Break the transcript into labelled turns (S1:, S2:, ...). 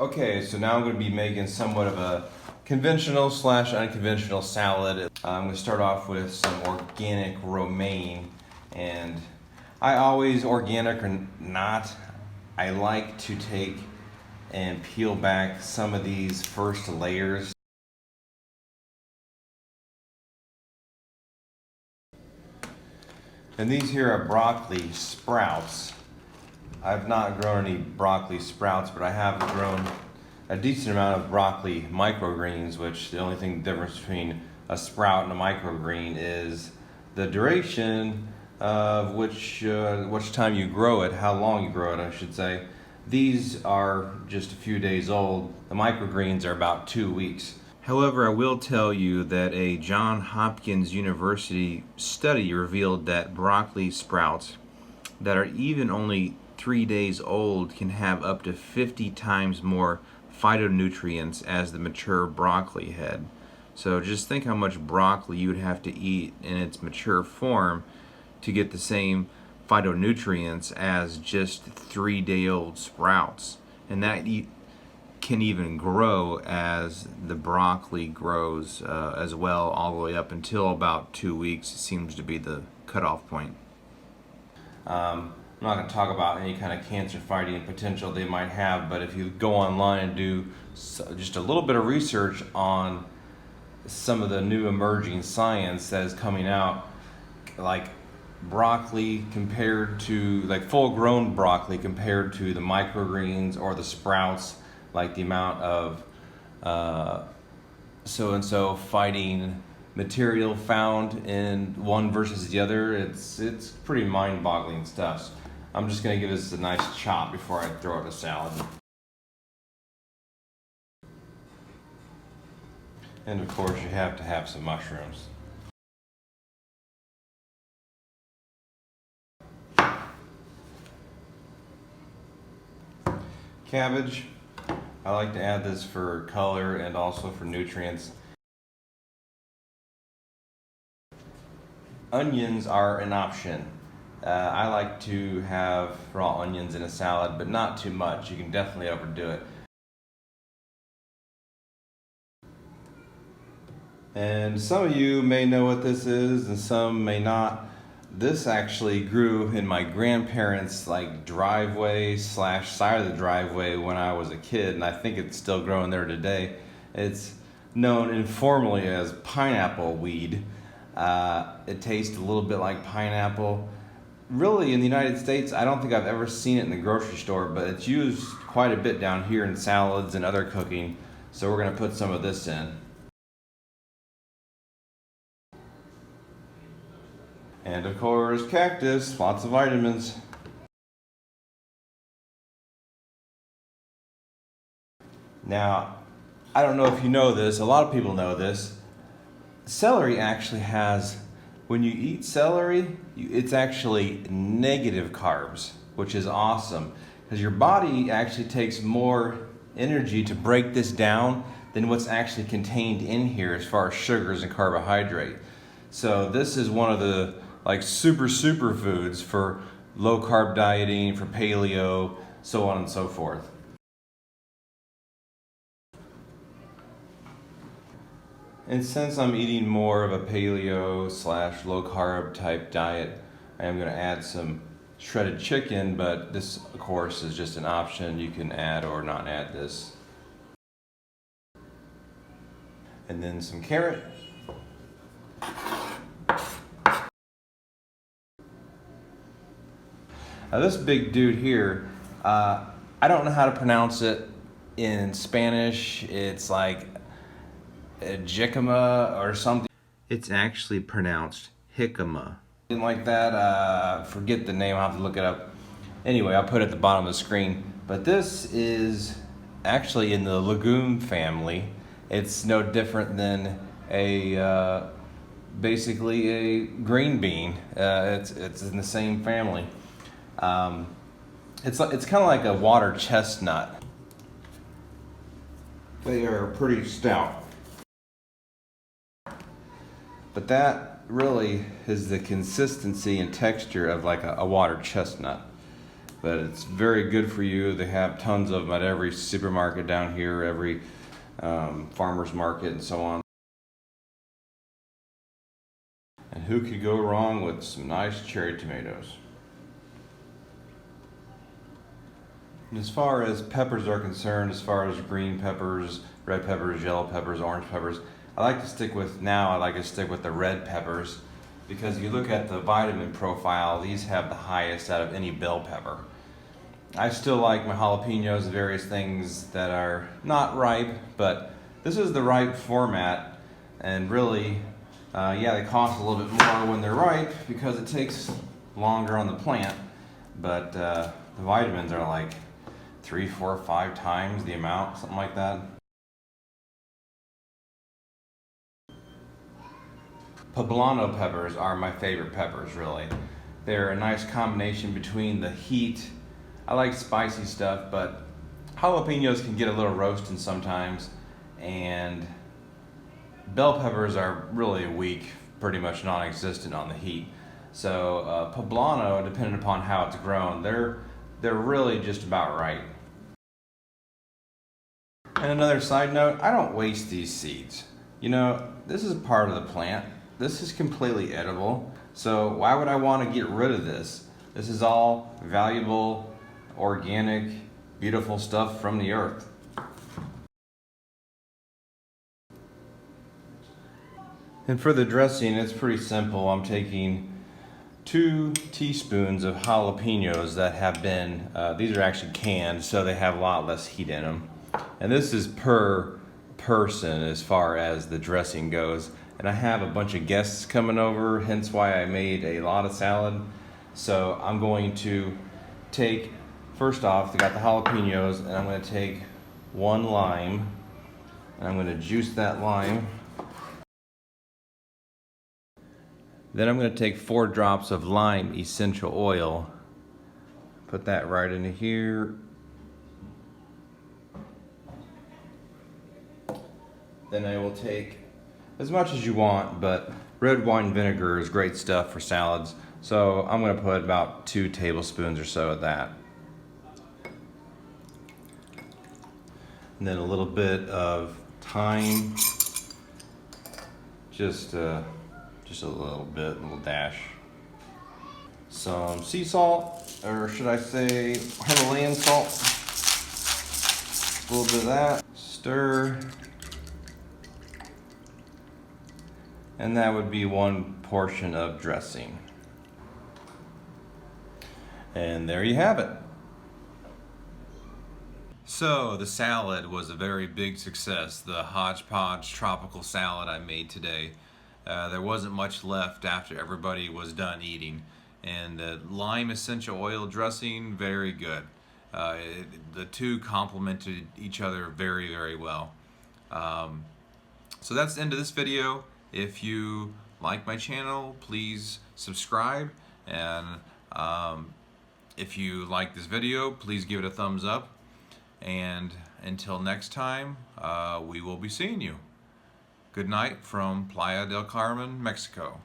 S1: Okay, so now I'm going to be making somewhat of a conventional slash unconventional salad. I'm going to start off with some organic romaine, and I always, organic or not, I like to take and peel back some of these first layers. And these here are broccoli sprouts. I've not grown any broccoli sprouts, but I have grown a decent amount of broccoli microgreens, which the only thing difference between a sprout and a microgreen is the duration of which time you grow it, how long you grow it, I should say. These are just a few days old. The microgreens are about 2 weeks. However, I will tell you that a Johns Hopkins University study revealed that broccoli sprouts that are even only 3 days old can have up to 50 times more phytonutrients as the mature broccoli head. So just think how much broccoli you would have to eat in its mature form to get the same phytonutrients as just 3-day-old sprouts. And that can even grow as the broccoli grows as well, all the way up until about 2 weeks. It seems to be the cutoff point. I'm not going to talk about any kind of cancer fighting potential they might have, but if you go online and do just a little bit of research on some of the new emerging science that is coming out, like broccoli compared to, like full grown broccoli compared to the microgreens or the sprouts, like the amount of so and so fighting material found in one versus the other, it's pretty mind-boggling stuff. I'm just going to give this a nice chop before I throw it in a salad. And of course you have to have some mushrooms. Cabbage, I like to add this for color and also for nutrients. Onions are an option. I like to have raw onions in a salad, but not too much. You can definitely overdo it. And some of you may know what this is and some may not. This actually grew in my grandparents' driveway slash side of the driveway when I was a kid, and I think it's still growing there today. It's known informally as pineapple weed. It tastes a little bit like pineapple. Really, in the United States, I don't think I've ever seen it in the grocery store, but it's used quite a bit down here in salads and other cooking. So we're going to put some of this in. And of course, cactus, lots of vitamins. Now, I don't know if you know this, a lot of people know this. Celery actually has, when you eat celery, it's actually negative carbs, which is awesome because your body actually takes more energy to break this down than what's actually contained in here as far as sugars and carbohydrate. So this is one of the super foods for low carb dieting, for paleo, so on and so forth. And since I'm eating more of a paleo slash low carb type diet, I am going to add some shredded chicken, but this of course is just an option. You can add or not add this. And then some carrot. Now this big dude here, I don't know how to pronounce it in Spanish. It's like jicama or something. It's actually pronounced jicama. Something like that. Forget the name, I'll have to look it up. Anyway, I'll put it at the bottom of the screen. But this is actually in the legume family. It's no different than basically a green bean. It's in the same family. It's kind of like a water chestnut. They are pretty stout. But that really is the consistency and texture of like a water chestnut. but it's very good for you. They have tons of them at every supermarket down here, every farmer's market and so on. And who could go wrong with some nice cherry tomatoes? And as far as peppers are concerned, as far as green peppers, red peppers, yellow peppers, orange peppers, I like to stick with the red peppers, because if you look at the vitamin profile, these have the highest out of any bell pepper. I still like my jalapenos and various things that are not ripe, but this is the ripe format, and really, yeah, they cost a little bit more when they're ripe because it takes longer on the plant, but the vitamins are like 3, 4, 5 times the amount, something like that. Poblano peppers are my favorite peppers, really. They're a nice combination between the heat. I like spicy stuff, but jalapenos can get a little roasting sometimes, and bell peppers are really weak, pretty much non-existent on the heat. So poblano, depending upon how it's grown, they're really just about right. And another side note, I don't waste these seeds. You know, this is part of the plant. This is completely edible. So why would I want to get rid of this? This is all valuable, organic, beautiful stuff from the earth. And for the dressing, it's pretty simple. I'm taking 2 teaspoons of jalapenos that have been, these are actually canned, so they have a lot less heat in them. And this is per person as far as the dressing goes. And I have a bunch of guests coming over, hence why I made a lot of salad. So I'm going to take, first off, I got the jalapenos, and I'm going to take 1 lime, and I'm going to juice that lime. Then I'm going to take 4 drops of lime essential oil, put that right into here. Then I will take as much as you want, but red wine vinegar is great stuff for salads. So I'm going to put about 2 tablespoons or so of that. And then a little bit of thyme, just a little bit, a little dash. Some sea salt, or should I say Himalayan salt. A little bit of that. Stir. And that would be 1 portion of dressing. And there you have it. So the salad was a very big success. The hodgepodge tropical salad I made today. There wasn't much left after everybody was done eating. And the lime essential oil dressing, very good. The two complemented each other very, very well. So that's the end of this video. If you like my channel, please subscribe, and if you like this video, please give it a thumbs up, and until next time, we will be seeing you. Good night from Playa del Carmen, Mexico.